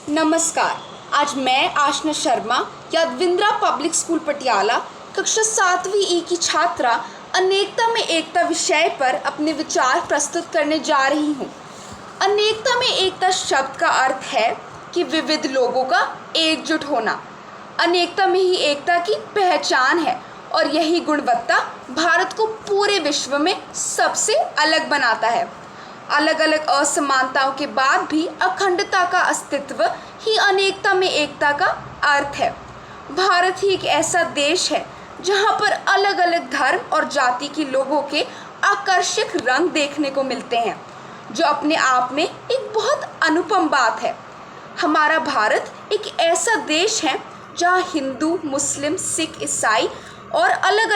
नमस्कार। आज मैं आशना शर्मा यादविंद्रा पब्लिक स्कूल पटियाला कक्षा 7वीं ई की छात्रा अनेकता में एकता विषय पर अपने विचार प्रस्तुत करने जा रही हूँ। अनेकता में एकता शब्द का अर्थ है कि विविध लोगों का एकजुट होना। अनेकता में ही एकता की पहचान है और यही गुणवत्ता भारत को पूरे विश्व में सबसे अलग बनाता है। अलग अलग असमानताओं के बाद भी अखंडता का अस्तित्व ही अनेकता में एकता का अर्थ है। भारत ही एक ऐसा देश है जहाँ पर अलग अलग धर्म और जाति के लोगों के आकर्षक रंग देखने को मिलते हैं, जो अपने आप में एक बहुत अनुपम बात है। हमारा भारत एक ऐसा देश है जहाँ हिंदू, मुस्लिम, सिख, ईसाई और अलग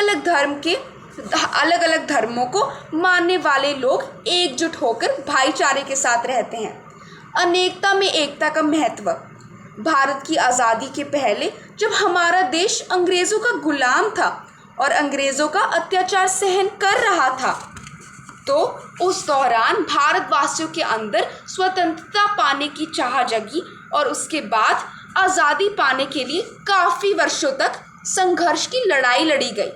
अलग धर्मों को मानने वाले लोग एकजुट होकर भाईचारे के साथ रहते हैं। अनेकता में एकता का महत्व। भारत की आज़ादी के पहले जब हमारा देश अंग्रेज़ों का गुलाम था और अंग्रेज़ों का अत्याचार सहन कर रहा था, तो उस दौरान भारतवासियों के अंदर स्वतंत्रता पाने की चाह जगी और उसके बाद आज़ादी पाने के लिए काफ़ी वर्षों तक संघर्ष की लड़ाई लड़ी गई।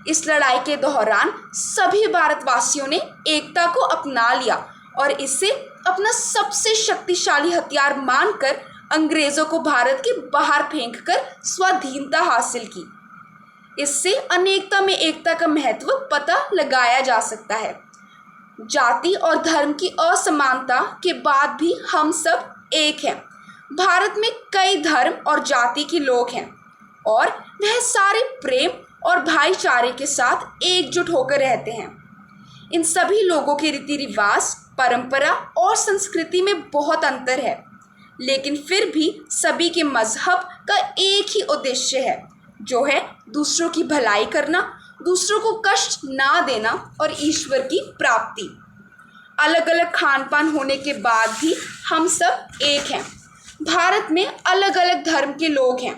इस लड़ाई के दौरान सभी भारतवासियों ने एकता को अपना लिया और इसे अपना सबसे शक्तिशाली हथियार मानकर अंग्रेज़ों को भारत के बाहर फेंककर स्वाधीनता हासिल की। इससे अनेकता में एकता का महत्व पता लगाया जा सकता है। जाति और धर्म की असमानता के बाद भी हम सब एक हैं। भारत में कई धर्म और जाति के लोग हैं और वह सारे प्रेम और भाईचारे के साथ एकजुट होकर रहते हैं। इन सभी लोगों के रीति रिवाज, परंपरा और संस्कृति में बहुत अंतर है, लेकिन फिर भी सभी के मजहब का एक ही उद्देश्य है, जो है दूसरों की भलाई करना, दूसरों को कष्ट ना देना और ईश्वर की प्राप्ति। अलग अलग खान पान होने के बाद भी हम सब एक हैं। भारत में अलग अलग धर्म के लोग हैं।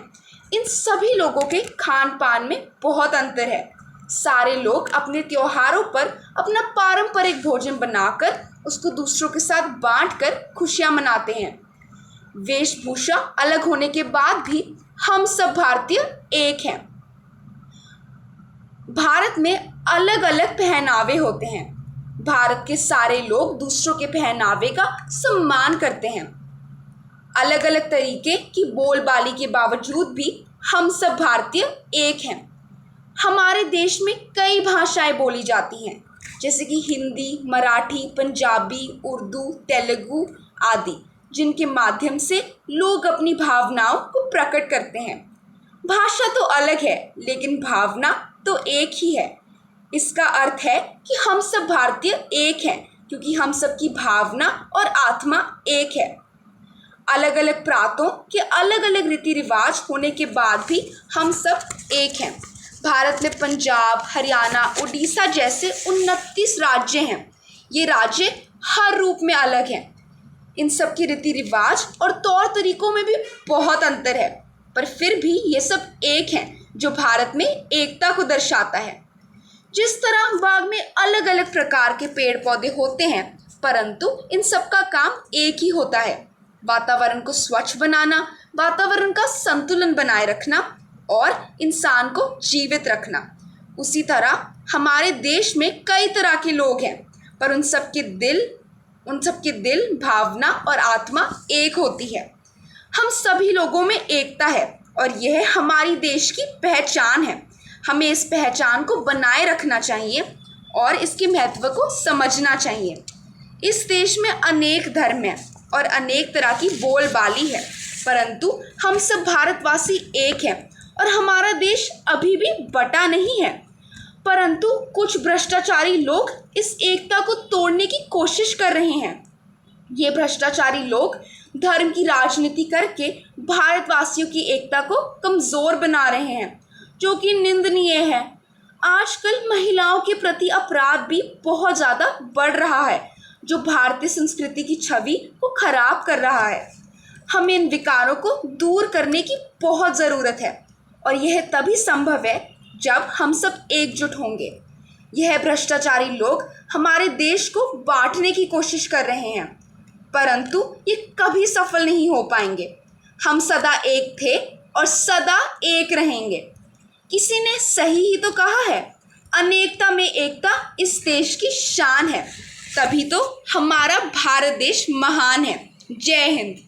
इन सभी लोगों के खान पान में बहुत अंतर है। सारे लोग अपने त्योहारों पर अपना पारंपरिक भोजन बनाकर उसको दूसरों के साथ बांटकर खुशियां मनाते हैं। वेशभूषा अलग होने के बाद भी हम सब भारतीय एक हैं। भारत में अलग अलग पहनावे होते हैं। भारत के सारे लोग दूसरों के पहनावे का सम्मान करते हैं। अलग अलग तरीके की बोलबाली के बावजूद भी हम सब भारतीय एक हैं। हमारे देश में कई भाषाएं बोली जाती हैं, जैसे कि हिंदी, मराठी, पंजाबी, उर्दू, तेलुगु आदि, जिनके माध्यम से लोग अपनी भावनाओं को प्रकट करते हैं। भाषा तो अलग है, लेकिन भावना तो एक ही है। इसका अर्थ है कि हम सब भारतीय एक हैं, क्योंकि हम सब की भावना और आत्मा एक है। अलग अलग प्रांतों के अलग अलग रीति रिवाज होने के बाद भी हम सब एक हैं। भारत में पंजाब, हरियाणा, उड़ीसा जैसे 29 राज्य हैं। ये राज्य हर रूप में अलग हैं। इन सब के रीति रिवाज और तौर तरीकों में भी बहुत अंतर है, पर फिर भी ये सब एक हैं, जो भारत में एकता को दर्शाता है। जिस तरह बाग में अलग अलग प्रकार के पेड़ पौधे होते हैं, परंतु इन सब का काम एक ही होता है, वातावरण को स्वच्छ बनाना, वातावरण का संतुलन बनाए रखना और इंसान को जीवित रखना। उसी तरह हमारे देश में कई तरह के लोग हैं, पर उन सब के दिल, भावना और आत्मा एक होती है। हम सभी लोगों में एकता है और यह हमारी देश की पहचान है। हमें इस पहचान को बनाए रखना चाहिए और इसके महत्व को समझना चाहिए। इस देश में अनेक धर्म हैं और अनेक तरह की बोलबाली है, परंतु हम सब भारतवासी एक हैं और हमारा देश अभी भी बटा नहीं है। परंतु कुछ भ्रष्टाचारी लोग इस एकता को तोड़ने की कोशिश कर रहे हैं। ये भ्रष्टाचारी लोग धर्म की राजनीति करके भारतवासियों की एकता को कमज़ोर बना रहे हैं, जो कि निंदनीय है। आजकल महिलाओं के प्रति अपराध भी बहुत ज़्यादा बढ़ रहा है, जो भारतीय संस्कृति की छवि को खराब कर रहा है। हमें इन विकारों को दूर करने की बहुत ज़रूरत है और यह तभी संभव है जब हम सब एकजुट होंगे। यह भ्रष्टाचारी लोग हमारे देश को बांटने की कोशिश कर रहे हैं। परंतु ये कभी सफल नहीं हो पाएंगे। हम सदा एक थे और सदा एक रहेंगे। किसी ने सही ही तो कहा है, अनेकता में एकता इस देश की शान है। तभी तो हमारा भारत देश महान है। जय हिंद।